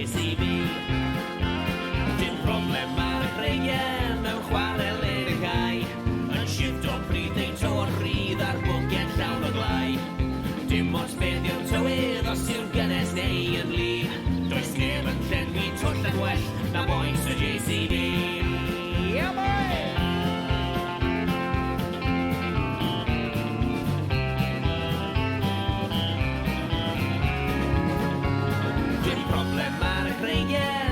JCB. Dim problem ar y creiau mewn chwarel yn y cae, yn shift o pryd neu torri ar bwged llawn o glai. Dim ots beth yw'r tywydd os yw'n gynnes neu yn lun, does neb yn llenwi twll yn well na boes y JCB. Yeah, boy! Dim problem ar y creiau